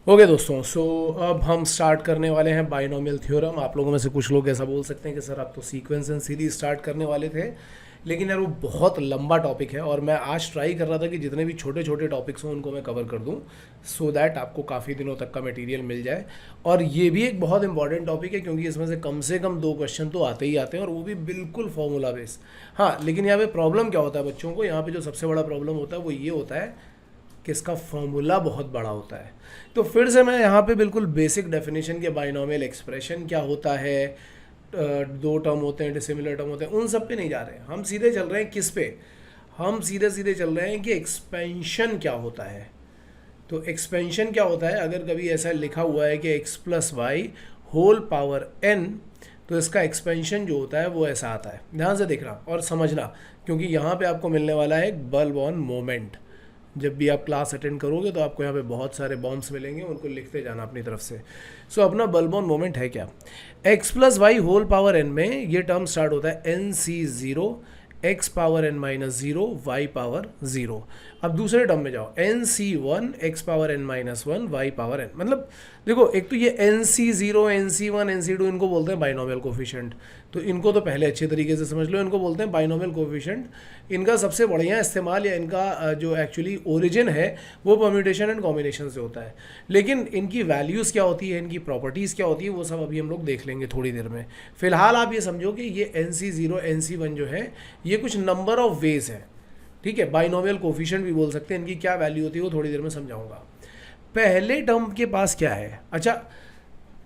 Okay दोस्तों, सो अब हम स्टार्ट करने वाले हैं बाइनोमियल थ्योरम। आप लोगों में से कुछ लोग ऐसा बोल सकते हैं कि सर आप तो सीक्वेंस एंड सीरीज स्टार्ट करने वाले थे, लेकिन यार वो बहुत लंबा टॉपिक है और मैं आज ट्राई कर रहा था कि जितने भी छोटे छोटे टॉपिक्स हों उनको मैं कवर कर दूं, सो दैट आपको काफ़ी दिनों तक का मटेरियल मिल जाए। और ये भी एक बहुत इंपॉर्टेंट टॉपिक है क्योंकि इसमें से कम दो क्वेश्चन तो आते ही आते हैं और वो भी बिल्कुल फॉर्मूला बेस। हाँ, लेकिन यहाँ पे प्रॉब्लम क्या होता है बच्चों को, यहाँ पे जो सबसे बड़ा प्रॉब्लम होता है वो ये होता है कि इसका फॉर्मूला बहुत बड़ा होता है। तो फिर से मैं यहाँ पे बिल्कुल बेसिक डेफिनेशन के बाइनोमियल एक्सप्रेशन क्या होता है, दो टर्म होते हैं, डिसिमिलर टर्म होते हैं, उन सब पे नहीं जा रहे हैं। हम सीधे चल रहे हैं किस पे, हम सीधे सीधे चल रहे हैं कि एक्सपेंशन क्या होता है। तो एक्सपेंशन क्या होता है, अगर कभी ऐसा लिखा हुआ है कि x plus y whole power n, तो इसका एक्सपेंशन जो होता है वो ऐसा आता है। ध्यान से देखना और समझना, क्योंकि यहाँ पे आपको मिलने वाला है एक बल्ब ऑन मोमेंट। जब भी आप क्लास अटेंड करोगे तो आपको यहाँ पे बहुत सारे बॉम्ब्स मिलेंगे, उनको लिखते जाना अपनी तरफ से। सो अपना बल्ब ऑन मोमेंट है क्या, x plus y whole power n में ये टर्म स्टार्ट होता है n c zero, x power n minus zero, y power zero. अब दूसरे टर्म में जाओ, n c one, x power n minus one, y power n. मतलब देखो, एक तो ये n c zero, n c one, n c two, इनको बोलते हैं बाइनोमियल कोफिशिएंट। तो इनको तो पहले अच्छे तरीके से समझ लो, इनको बोलते हैं बाइनोमियल कोफिशिएंट। इनका सबसे बढ़िया इस्तेमाल या इनका जो एक्चुअली ओरिजिन है वो परम्यूटेशन एंड कॉम्बिनेशन से होता है। लेकिन इनकी वैल्यूज़ क्या होती है, इनकी प्रॉपर्टीज़ क्या होती है, वो सब अभी हम लोग देख लेंगे थोड़ी देर में। फिलहाल आप ये समझो कि ये n c zero, n c one जो है ये कुछ नंबर ऑफ वेज है, ठीक है। बाइनोमियल कोफिशिएंट भी बोल सकते हैं। इनकी क्या वैल्यू होती है वो थोड़ी देर में समझाऊंगा। पहले टर्म के पास क्या है, अच्छा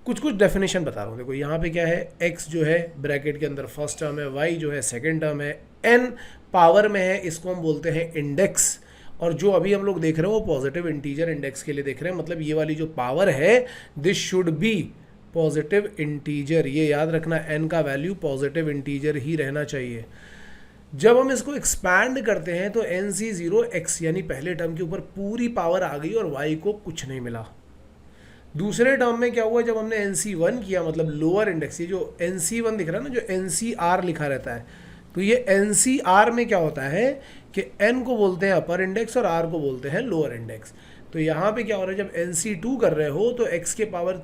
कुछ कुछ डेफिनेशन बता रहा हूँ। देखो यहाँ पे क्या है, x जो है ब्रैकेट के अंदर फर्स्ट टर्म है, y जो है सेकंड टर्म है, n पावर में है, इसको हम बोलते हैं इंडेक्स। और जो अभी हम लोग देख रहे हैं वो पॉजिटिव इंटीजर इंडेक्स के लिए देख रहे हैं, मतलब ये वाली जो पावर है this should be positive integer. ये याद रखना, n का वैल्यू पॉजिटिव इंटीजर ही रहना चाहिए। जब हम इसको एक्सपैंड करते हैं तो एन सी ज़ीरो एक्स यानी पहले टर्म के ऊपर पूरी पावर आ गई और y को कुछ नहीं मिला। दूसरे टर्म में क्या हुआ, जब हमने एन सी वन किया, मतलब लोअर इंडेक्स, ये जो एन सी वन दिख रहा है ना, जो एन सी आर लिखा रहता है, तो ये एन सी आर में क्या होता है कि एन को बोलते हैं अपर इंडेक्स और आर को बोलते हैं लोअर इंडेक्स। तो यहाँ पे क्या हो रहा है, जब एन सी टू कर रहे हो तो एक्स के power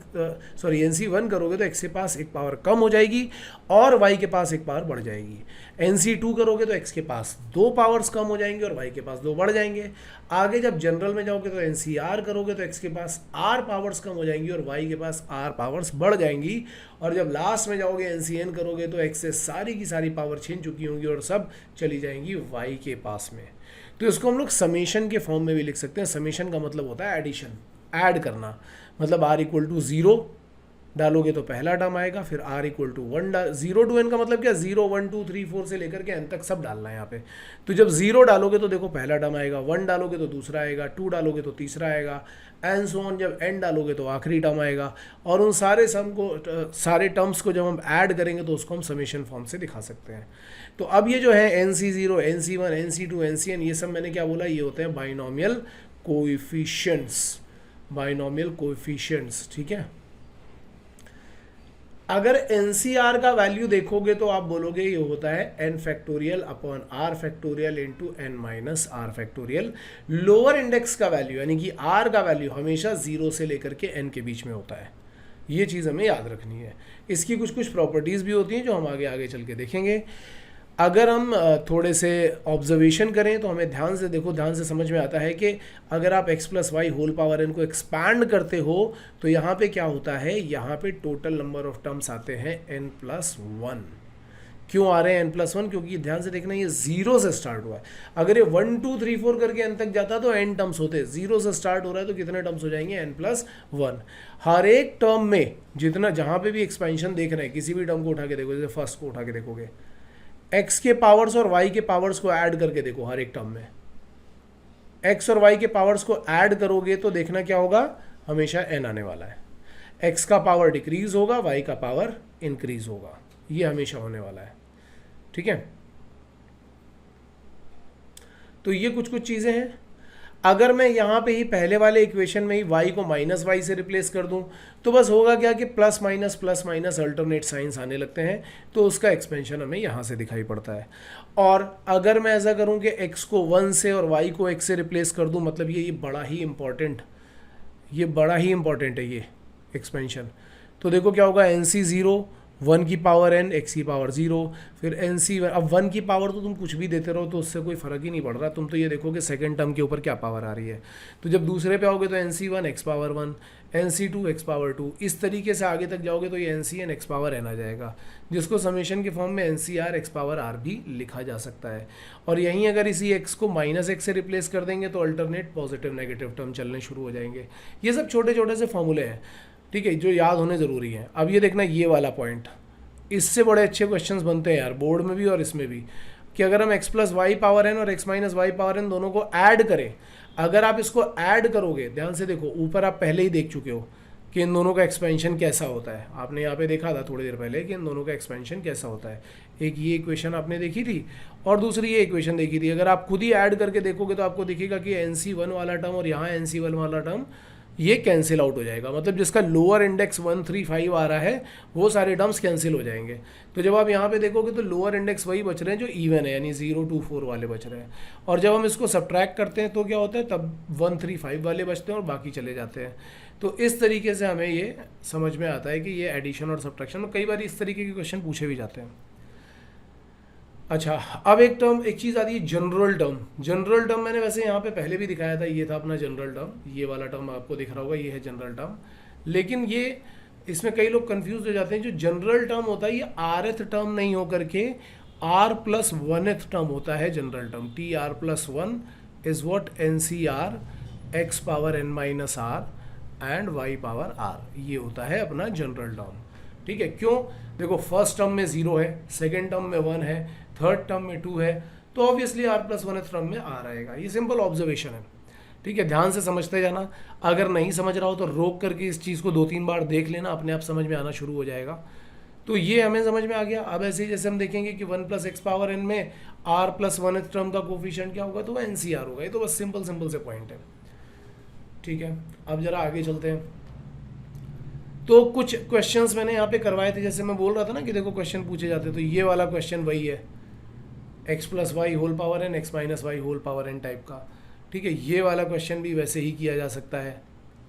sorry n c one करोगे तो एक्स के पास एक पावर कम हो जाएगी और वाई के पास एक पावर बढ़ जाएगी। एन सी टू करोगे तो एक्स के पास दो पावर्स कम हो जाएंगे और वाई के पास दो बढ़ जाएंगे। आगे जब जनरल में जाओगे तो एन सी आर करोगे तो एक्स के पास आर पावर्स कम हो जाएंगी और वाई के पास आर पावर्स बढ़ जाएंगी। और जब लास्ट में जाओगे एन सी एन करोगे तो एक्स से सारी की सारी पावर छीन चुकी होंगी और सब चली जाएंगी वाई के पास में। तो इसको हम लोग समेशन के फॉर्म में भी लिख सकते हैं। समेशन का मतलब होता है एडिशन, ऐड करना। मतलब आर इक्वल टू ज़ीरो डालोगे तो पहला टर्म आएगा, फिर r equal to one zero two n का मतलब क्या, zero one two three four से लेकर के एन तक सब डालना है यहाँ पे। तो जब जीरो डालोगे तो देखो पहला टर्म आएगा, वन डालोगे तो दूसरा आएगा, टू डालोगे तो तीसरा आएगा, एंड सो ऑन। जब एन डालोगे तो आखिरी टर्म आएगा। और उन सारे सम को, सारे टर्म्स को जब हम ऐड करेंगे तो उसको हम समेशन फॉर्म से दिखा सकते हैं। तो अब ये जो है n c zero, n c one, n c two, n c n, ये सब मैंने क्या बोला, ये होते हैं बाइनोमियल कोएफिशिएंट्स। बाइनोमियल कोएफिशिएंट्स, ठीक है। अगर एन सी आर का वैल्यू देखोगे तो आप बोलोगे ये होता है n factorial upon r factorial into n minus r factorial. Lower index का वैल्यू यानी कि आर का वैल्यू हमेशा जीरो से लेकर के एन के बीच में होता है। ये चीज़ हमें याद रखनी है। इसकी कुछ कुछ प्रॉपर्टीज़ भी होती हैं जो हम आगे आगे चल के देखेंगे। अगर हम थोड़े से ऑब्जर्वेशन करें तो हमें ध्यान से देखो, ध्यान से समझ में आता है कि अगर आप x plus y whole power n को एक्सपैंड करते हो तो यहाँ पे क्या होता है, यहाँ पे टोटल नंबर ऑफ टर्म्स आते हैं n प्लस वन। क्यों आ रहे हैं n प्लस वन, क्योंकि ध्यान से देखना ये जीरो से स्टार्ट हुआ है। अगर ये वन टू थ्री फोर करके n तक जाता तो n टर्म्स होते, जीरो से स्टार्ट हो रहा है तो कितने टर्म्स हो जाएंगे, n प्लस वन। हर एक टर्म में जितना, जहाँ पे भी एक्सपेंशन देख रहे हैं, किसी भी टर्म को उठा के देखो, जैसे फर्स्ट को उठा के देखोगे, x के पावर्स और y के पावर्स को ऐड करके देखो। हर एक टर्म में x और y के पावर्स को ऐड करोगे तो देखना क्या होगा, हमेशा n आने वाला है। x का पावर डिक्रीज होगा, y का पावर इंक्रीज होगा, ये हमेशा होने वाला है, ठीक है। तो ये कुछ कुछ चीज़ें हैं। अगर मैं यहाँ पे ही पहले वाले इक्वेशन में ही y को माइनस वाई से रिप्लेस कर दूँ तो बस होगा क्या कि प्लस माइनस अल्टरनेट साइंस आने लगते हैं, तो उसका एक्सपेंशन हमें यहाँ से दिखाई पड़ता है। और अगर मैं ऐसा करूँ कि x को 1 से और y को x से रिप्लेस कर दूँ, मतलब ये बड़ा ही इंपॉर्टेंट ये बड़ा ही इंपॉर्टेंट है ये एक्सपेंशन। तो देखो क्या होगा, एन सी ज़ीरो, 1 की पावर n, x की पावर 0, फिर एन सी। अब 1 की पावर तो तुम कुछ भी देते रहो तो उससे कोई फ़र्क ही नहीं पड़ रहा, तुम तो ये देखो कि सेकंड टर्म के ऊपर क्या पावर आ रही है। तो जब दूसरे पे आओगे तो n c 1 x power 1, n c 2 x power 2, इस तरीके से आगे तक जाओगे तो ये n c n x power n आ जाएगा, जिसको समेशन के फॉर्म में n c r x power r भी लिखा जा सकता है। और यहीं अगर इसी x को -x से रिप्लेस कर देंगे तो अल्टरनेट पॉजिटिव नेगेटिव टर्म चलने शुरू हो जाएंगे। ये सब छोटे छोटे से फॉर्मूले हैं, ठीक है, जो याद होने ज़रूरी हैं। अब ये देखना ये वाला पॉइंट, इससे बड़े अच्छे क्वेश्चंस बनते हैं यार बोर्ड में भी और इसमें भी, कि अगर हम x plus y power n और x minus y power n दोनों को ऐड करें, अगर आप इसको ऐड करोगे, ध्यान से देखो, ऊपर आप पहले ही देख चुके हो कि इन दोनों का एक्सपेंशन कैसा होता है, आपने यहाँ पे देखा था थोड़ी देर पहले कि इन दोनों का एक्सपेंशन कैसा होता है। एक ये इक्वेशन आपने देखी थी और दूसरी ये इक्वेशन देखी थी। अगर आप खुद ही ऐड करके देखोगे तो आपको दिखेगा कि NC1 वाला टर्म और यहाँ NC1 वाला टर्म ये कैंसिल आउट हो जाएगा, मतलब जिसका लोअर इंडेक्स 135 आ रहा है वो सारे टर्म्स कैंसिल हो जाएंगे। तो जब आप यहाँ पे देखोगे तो लोअर इंडेक्स वही बच रहे हैं जो इवन है, यानी 0 to 4 वाले बच रहे हैं। और जब हम इसको सब्ट्रैक्ट करते हैं तो क्या होता है, तब 135 वाले बचते हैं और बाकी चले जाते हैं। तो इस तरीके से हमें ये समझ में आता है कि ये एडिशन और सब्ट्रैक्शन में कई बार इस तरीके के क्वेश्चन पूछे भी जाते हैं। अच्छा, अब एक चीज़ आती है जनरल टर्म। जनरल टर्म मैंने वैसे यहाँ पे पहले भी दिखाया था, ये था अपना जनरल टर्म, ये वाला टर्म आपको दिख रहा होगा, ये है जनरल टर्म। लेकिन ये इसमें कई लोग कंफ्यूज हो जाते हैं, जो जनरल टर्म होता है ये rth टर्म नहीं होकर के r+1th टर्म होता है general term. TR+1 is what NCR x power n minus r and y power r, ये होता है अपना जनरल टर्म। ठीक है, क्यों? देखो फर्स्ट टर्म में 0 है, सेकेंड टर्म में 1 है, थर्ड टर्म में 2 है, तो ऑब्वियसली r+1th टर्म में r आएगा। ये सिंपल ऑब्जर्वेशन है, ठीक है, ध्यान से समझते जाना। अगर नहीं समझ रहा हो तो रोक करके इस चीज़ को 2-3 बार देख लेना, अपने आप समझ में आना शुरू हो जाएगा। तो ये हमें समझ में आ गया। अब ऐसे ही जैसे हम देखेंगे कि 1 + x पावर n में r+1th टर्म का कोफिशिएंट क्या होगा, तो वो NCR होगा। ये तो बस सिंपल से पॉइंट है, ठीक है। अब जरा आगे चलते हैं। तो कुछ क्वेश्चंस मैंने यहाँ पे करवाए थे, जैसे मैं बोल रहा था ना कि देखो क्वेश्चन पूछे जाते, तो ये वाला क्वेश्चन वही है, x + y whole power n, x - y whole power n type का, ठीक है। ये वाला क्वेश्चन भी वैसे ही किया जा सकता है,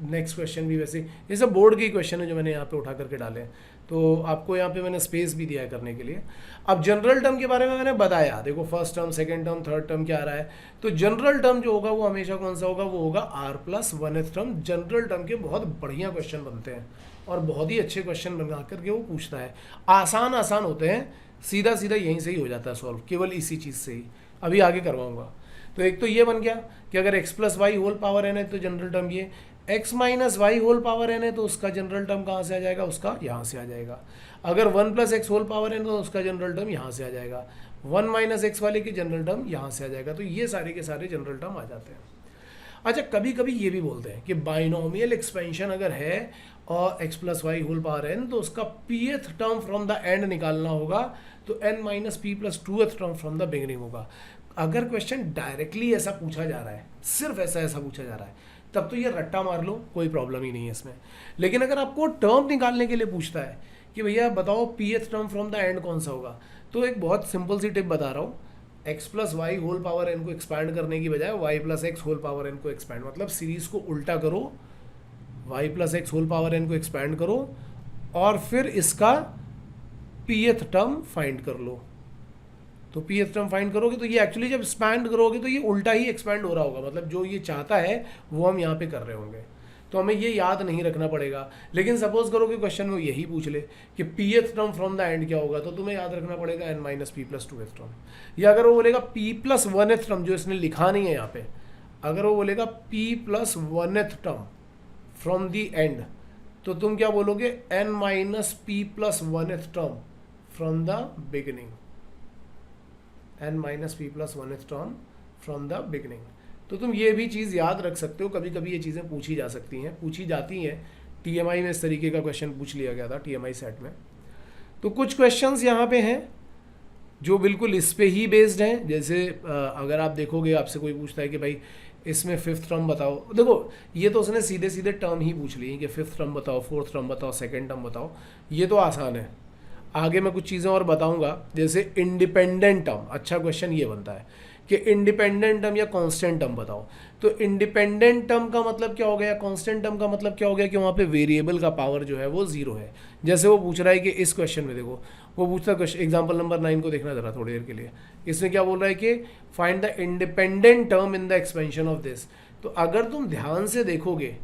नेक्स्ट क्वेश्चन भी वैसे। ये सब बोर्ड के क्वेश्चन है जो मैंने यहाँ पे उठा करके डाले हैं, तो आपको यहाँ पे मैंने स्पेस भी दिया है करने के लिए। अब जनरल टर्म के बारे में मैंने बताया, देखो first term, second term, third term क्या आ रहा है। तो जनरल टर्म जो होगा वो हमेशा कौन सा होगा, वो होगा r+1th टर्म। जनरल टर्म के बहुत बढ़िया क्वेश्चन बनते हैं और बहुत ही अच्छे क्वेश्चन बना करके वो पूछता है। आसान होते हैं, सीधा यहीं से ही हो जाता है सॉल्व, केवल इसी चीज़ से ही। अभी आगे करवाऊंगा। तो एक तो ये बन गया कि अगर x + y whole power n है तो जनरल टर्म ये, x - y whole power n है तो उसका जनरल टर्म कहाँ से आ जाएगा, उसका यहाँ से आ जाएगा। अगर 1 + x होल पावर n तो उसका जनरल टर्म यहाँ से आ जाएगा, 1 - x वाले की जनरल टर्म यहाँ से आ जाएगा। तो ये सारे के सारे जनरल टर्म आ जाते हैं। अच्छा, कभी कभी ये भी बोलते हैं कि बाइनोमियल एक्सपेंशन अगर है और x + y whole power n तो उसका pth term from the end निकालना होगा, तो n - p + 2th term from the beginning होगा। अगर क्वेश्चन डायरेक्टली ऐसा पूछा जा रहा है, सिर्फ ऐसा पूछा जा रहा है, तब तो ये रट्टा मार लो, कोई प्रॉब्लम ही नहीं है इसमें। लेकिन अगर आपको टर्म निकालने के लिए पूछता है कि भैया बताओ pth term from the and कौन सा होगा, तो एक बहुत सिंपल सी टिप बता रहा हूँ, x + y whole power n को एक्सपैंड करने की बजाय y + x whole power n को एक्सपैंड, मतलब सीरीज को उल्टा करो, y + x whole power n को एक्सपैंड करो और फिर इसका pth टर्म फाइंड कर लो। तो pth टर्म फाइंड करोगे तो ये एक्चुअली जब एक्सपैंड करोगे तो ये उल्टा ही एक्सपैंड हो रहा होगा, मतलब जो ये चाहता है वो हम यहाँ पे कर रहे होंगे। तो हमें ये याद नहीं रखना पड़ेगा। लेकिन सपोज करो कि क्वेश्चन में यही पूछ ले कि pth term from the and क्या होगा, तो तुम्हें याद रखना पड़ेगा n - p + 2th टर्म। या अगर वो बोलेगा p + 1th टर्म, जो इसने लिखा नहीं है यहाँ पे, अगर वो बोलेगा p + 1th term from the and, तो तुम क्या बोलोगे, n - p + 1th term from the beginning, n - p + 1th term from the beginning. तो तुम ये भी चीज़ याद रख सकते हो, कभी कभी ये चीज़ें पूछी जाती हैं। TMI में इस तरीके का क्वेश्चन पूछ लिया गया था, TMI सेट में। तो कुछ क्वेश्चंस यहाँ पे हैं जो बिल्कुल इस पे ही बेस्ड हैं। जैसे अगर आप देखोगे, आपसे कोई पूछता है कि भाई इसमें 5th टर्म बताओ, देखो ये तो उसने सीधे टर्म ही पूछ ली कि 5th टर्म बताओ, 4th टर्म बताओ, 2nd टर्म बताओ, ये तो आसान है। आगे मैं कुछ चीज़ें और बताऊंगा, जैसे इंडिपेंडेंट टर्म। अच्छा क्वेश्चन ये बनता है कि इंडिपेंडेंट टर्म या कांस्टेंट टर्म बताओ। तो इंडिपेंडेंट टर्म का मतलब क्या हो गया, कांस्टेंट टर्म का मतलब क्या हो गया कि वहाँ पे वेरिएबल का पावर जो है वो 0 है। जैसे वो पूछ रहा है कि इस क्वेश्चन में देखो, वो पूछता है एग्जाम्पल नंबर 9 को देखना जरा थोड़ी देर के लिए। इसमें क्या बोल रहा है कि find the independent term in the expansion of this. तो अगर तुम ध्यान से देखोगे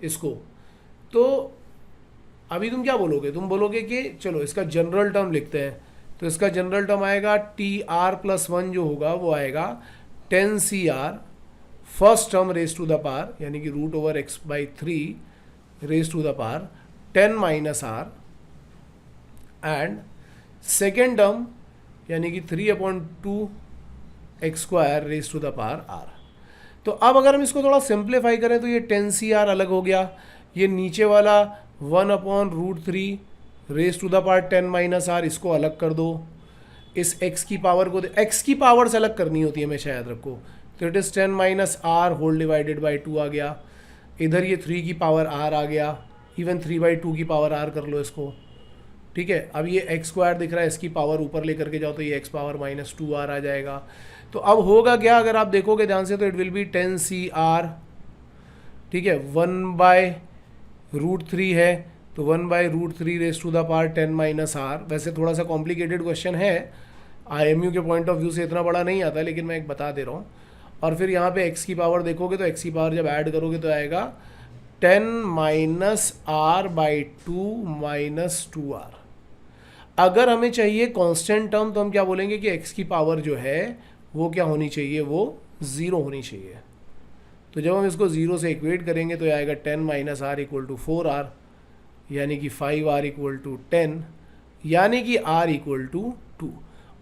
इसको, तो अभी तुम क्या बोलोगे, तुम बोलोगे कि चलो इसका जनरल टर्म लिखते हैं। तो इसका जनरल टर्म आएगा TR+1 जो होगा वो आएगा 10CR first term raise to the power, यानी कि √(x/3) raise to the power 10 - R, and second term यानी कि 3/2x² raise to the power R। तो अब अगर हम इसको थोड़ा सिंप्लीफाई करें तो ये 10CR अलग हो गया, ये नीचे वाला 1/√3 raise to the power 10 - R इसको अलग कर दो। इस x की पावर को, x की पावर से अलग करनी होती है हमेशा, याद रखो। तो it is 10 - R whole divided by 2 आ गया। इधर ये 3 की पावर R आ गया, इवन 3/2 की पावर R कर लो इसको, ठीक है। अब ये x² दिख रहा है, इसकी पावर ऊपर लेकर के जाओ तो ये x⁻⁻2R आ जाएगा। तो अब होगा क्या, अगर आप देखोगे ध्यान से तो इट विल बी 10CR, ठीक है। 1/√3 है तो 1/√3 raise to the power 10 - R। वैसे थोड़ा सा कॉम्प्लिकेटेड क्वेश्चन है, IMU के पॉइंट ऑफ व्यू से इतना बड़ा नहीं आता, लेकिन मैं एक बता दे रहा हूँ। और फिर यहाँ पे x की पावर देखोगे तो x की पावर जब ऐड करोगे तो आएगा 10 - R/2 - 2R। अगर हमें चाहिए कांस्टेंट टर्म तो हम क्या बोलेंगे कि x की पावर जो है वो क्या होनी चाहिए, वो 0 होनी चाहिए। तो जब हम इसको 0 से इक्वेट करेंगे तो आएगा 10 - R = 4R, यानी कि 5R = 10, यानी कि R = 2।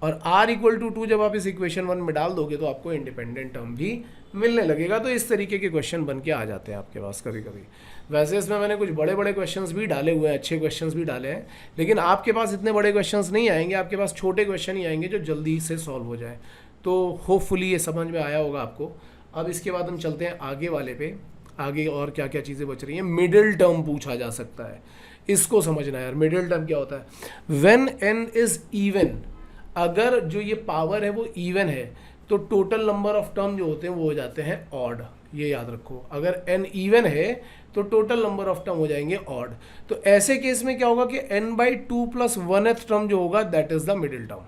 और R = 2 जब आप इस इक्वेशन 1 में डाल दोगे तो आपको इंडिपेंडेंट टर्म भी मिलने लगेगा। तो इस तरीके के क्वेश्चन बन के आ जाते हैं आपके पास कभी कभी। वैसे इसमें मैंने कुछ बड़े बड़े क्वेश्चंस भी डाले हुए हैं, अच्छे क्वेश्चंस भी डाले हैं, लेकिन आपके पास इतने बड़े क्वेश्चंस नहीं आएंगे, आपके पास छोटे क्वेश्चन ही आएंगे जो जल्दी से सॉल्व हो जाए। तो होपफुली ये समझ में आया होगा आपको। अब इसके बाद हम चलते हैं आगे वाले पे। आगे और क्या क्या चीज़ें बच रही हैं। मिडिल टर्म पूछा जा सकता है, इसको समझना है यार। मिडिल टर्म क्या होता है, व्हेन n इज इवन, अगर जो ये पावर है वो इवन है तो टोटल नंबर ऑफ टर्म जो होते हैं वो हो जाते हैं ऑड। ये याद रखो, अगर n इवन है तो टोटल नंबर ऑफ टर्म हो जाएंगे ऑड। तो ऐसे केस में क्या होगा कि n/2 + 1th टर्म जो होगा that is the middle term.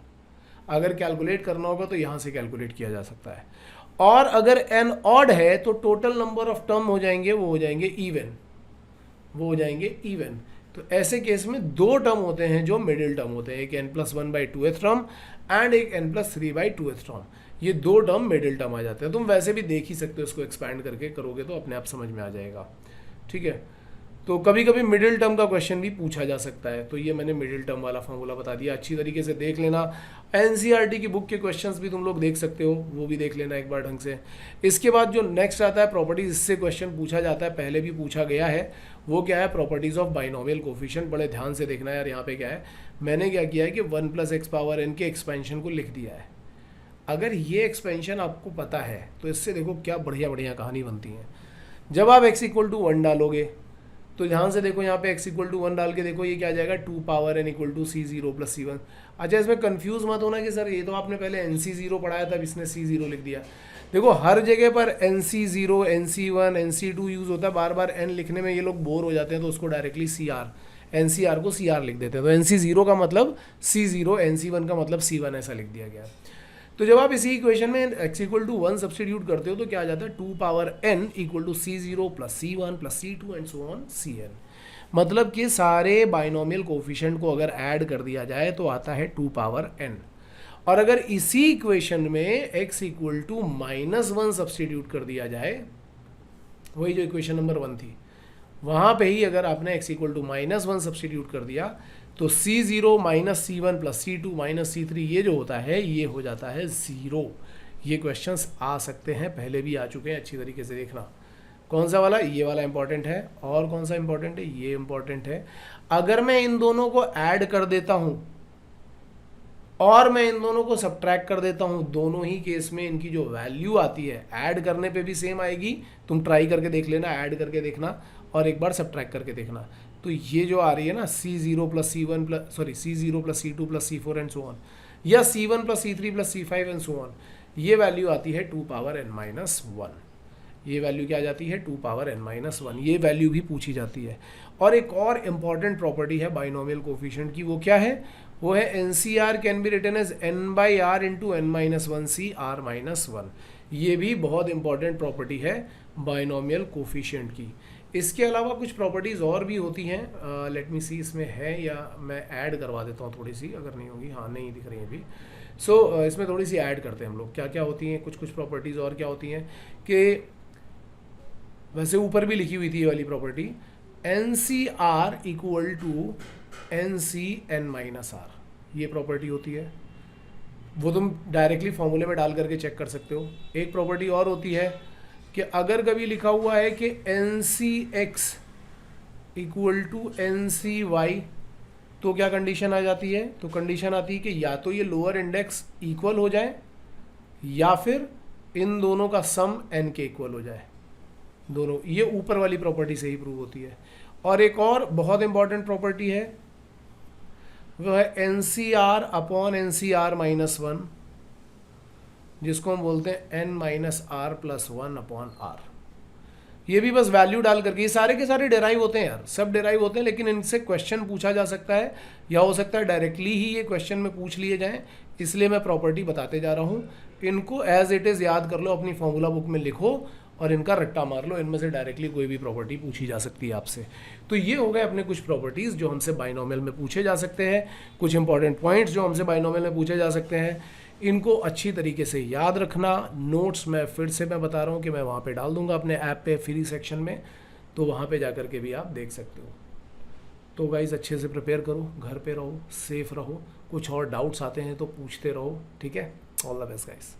अगर कैलकुलेट करना होगा तो यहाँ से कैलकुलेट किया जा सकता है। और अगर n ऑड है तो टोटल नंबर ऑफ टर्म हो जाएंगे, वो हो जाएंगे इवन, वो हो जाएंगे इवन। तो ऐसे केस में दो टर्म होते हैं जो मिडिल टर्म होते हैं, एक n+1/2th टर्म एंड एक n+3/2th टर्म। ये दो टर्म मिडिल टर्म आ जाते हैं। तुम वैसे भी देख ही सकते हो, इसको एक्सपैंड करके करोगे तो अपने आप समझ में आ जाएगा, ठीक है। तो कभी कभी मिडिल टर्म का क्वेश्चन भी पूछा जा सकता है। तो ये मैंने मिडिल टर्म वाला फॉर्मूला बता दिया, अच्छी तरीके से देख लेना। NCERT की बुक के क्वेश्चंस भी तुम लोग देख सकते हो, वो भी देख लेना एक बार ढंग से। इसके बाद जो नेक्स्ट आता है प्रॉपर्टीज, इससे क्वेश्चन पूछा जाता है, पहले भी पूछा गया है। वो क्या है, प्रॉपर्टीज ऑफ बाइनोमियल कोफिशिएंट। बड़े ध्यान से देखना यार, यहाँ पे क्या है, मैंने क्या किया है कि 1 + x⁻n के एक्सपेंशन को लिख दिया है। अगर ये एक्सपेंशन आपको पता है तो इससे देखो क्या बढ़िया बढ़िया कहानी बनती है। जब आप x = 1 डालोगे तो ध्यान से देखो, यहाँ पे x = 1 डाल के देखो ये क्या आ जाएगा, 2n = c0 + c1। अच्छा, इसमें कंफ्यूज मत होना कि सर ये तो आपने पहले nc0 पढ़ाया था, इसने c0 लिख दिया। देखो हर जगह पर nc0, nc1, nc2 यूज़ होता है, बार बार n लिखने में ये लोग बोर हो जाते हैं, तो उसको डायरेक्टली ncr को cr लिख देते हैं। तो nc0 का मतलब c0, nc1 का मतलब c1, ऐसा लिख दिया गया। तो जब आप इसी इक्वेशन में x = 1 सब्सटीट्यूट करते हो तो क्या आ जाता है, 2n = c0 + c1 + c2 and so on cn। मतलब कि सारे बाइनोमियल कोफिशिएंट को अगर ऐड कर दिया जाए तो आता है 2n। और अगर इसी इक्वेशन में x = -1 सब्सटीट्यूट कर दिया जाए, वही जो इक्वेशन नंबर 1 थी, वहाँ पे ही अगर आपने x = -1 सब्सटीट्यूट कर दिया तो c0 - c1 + c2 - c3 ये जो होता है ये हो जाता है 0। ये क्वेश्चंस आ सकते हैं, पहले भी आ चुके हैं, अच्छी तरीके से देखना। कौन सा वाला, ये वाला इंपॉर्टेंट है, और कौन सा इंपॉर्टेंट है, ये इंपॉर्टेंट है। अगर मैं इन दोनों को ऐड कर देता हूँ और मैं इन दोनों को सब्ट्रैक्ट कर देता हूँ, दोनों ही केस में इनकी जो वैल्यू आती है, ऐड करने पे भी सेम आएगी। तुम ट्राई करके देख लेना, ऐड करके देखना और एक बार सब्ट्रैक्ट करके देखना। तो ये जो आ रही है ना, c0 + c2 + c4 and so on, या c1 + c3 + c5 and so on, ये वैल्यू आती है 2 पावर n माइनस 1। ये वैल्यू क्या आ जाती है 2 पावर n माइनस 1। ये वैल्यू भी पूछी जाती है। और एक और इम्पॉर्टेंट प्रॉपर्टी है बाइनोमियल कोफिशिएंट की, वो क्या है? वो है NCR can be written as n/r into n minus 1c r minus 1। ये भी बहुत इंपॉर्टेंट प्रॉपर्टी है बाइनोमियल कोफिशिएंट की। इसके अलावा कुछ प्रॉपर्टीज़ और भी होती हैं। लेट मी सी इसमें है या मैं ऐड करवा देता हूँ थोड़ी सी, अगर नहीं होगी, हाँ नहीं दिख रही है अभी। सो इसमें थोड़ी सी ऐड करते हैं हम लोग। क्या क्या होती हैं कुछ प्रॉपर्टीज़ और क्या होती हैं कि वैसे ऊपर भी लिखी हुई थी ये वाली property, NCR equal to NC n minus r। ये प्रॉपर्टी होती है, वो तुम डायरेक्टली फॉर्मूले में डाल करके चेक कर सकते हो। एक प्रॉपर्टी और होती है कि अगर कभी लिखा हुआ है कि NCX इक्वल टू NCY, तो क्या कंडीशन आ जाती है? तो कंडीशन आती है कि या तो ये लोअर इंडेक्स इक्वल हो जाए या फिर इन दोनों का सम n के इक्वल हो जाए। दोनों, ये ऊपर वाली प्रॉपर्टी से ही प्रूव होती है। और एक और बहुत इंपॉर्टेंट प्रॉपर्टी है, वो है NCR अपॉन NCR माइनस 1, जिसको हम बोलते हैं n minus r plus 1 upon r। ये भी बस वैल्यू डाल करके, ये सारे के सारे डेराइव होते हैं यार, सब डेराइव होते हैं, लेकिन इनसे क्वेश्चन पूछा जा सकता है या हो सकता है डायरेक्टली ही ये क्वेश्चन में पूछ लिए जाएं, इसलिए मैं प्रॉपर्टी बताते जा रहा हूँ। इनको एज इट इज़ याद कर लो, अपनी फॉर्मूला बुक में लिखो और इनका रट्टा मार लो। इनमें से डायरेक्टली कोई भी प्रॉपर्टी पूछी जा सकती है आपसे। तो ये हो गए अपने कुछ प्रॉपर्टीज़ जो हमसे बाइनोमियल में पूछे जा सकते हैं, कुछ इंपॉर्टेंट पॉइंट्स जो हमसे बाइनोमियल में पूछे जा सकते हैं। इनको अच्छी तरीके से याद रखना। नोट्स मैं फिर से मैं बता रहा हूँ कि मैं वहाँ पे डाल दूँगा अपने ऐप पे फ्री सेक्शन में, तो वहाँ पे जा कर के भी आप देख सकते हो। तो गाइज़ अच्छे से प्रिपेयर करो, घर पे रहो, सेफ रहो। कुछ और डाउट्स आते हैं तो पूछते रहो, ठीक है? All the best guys.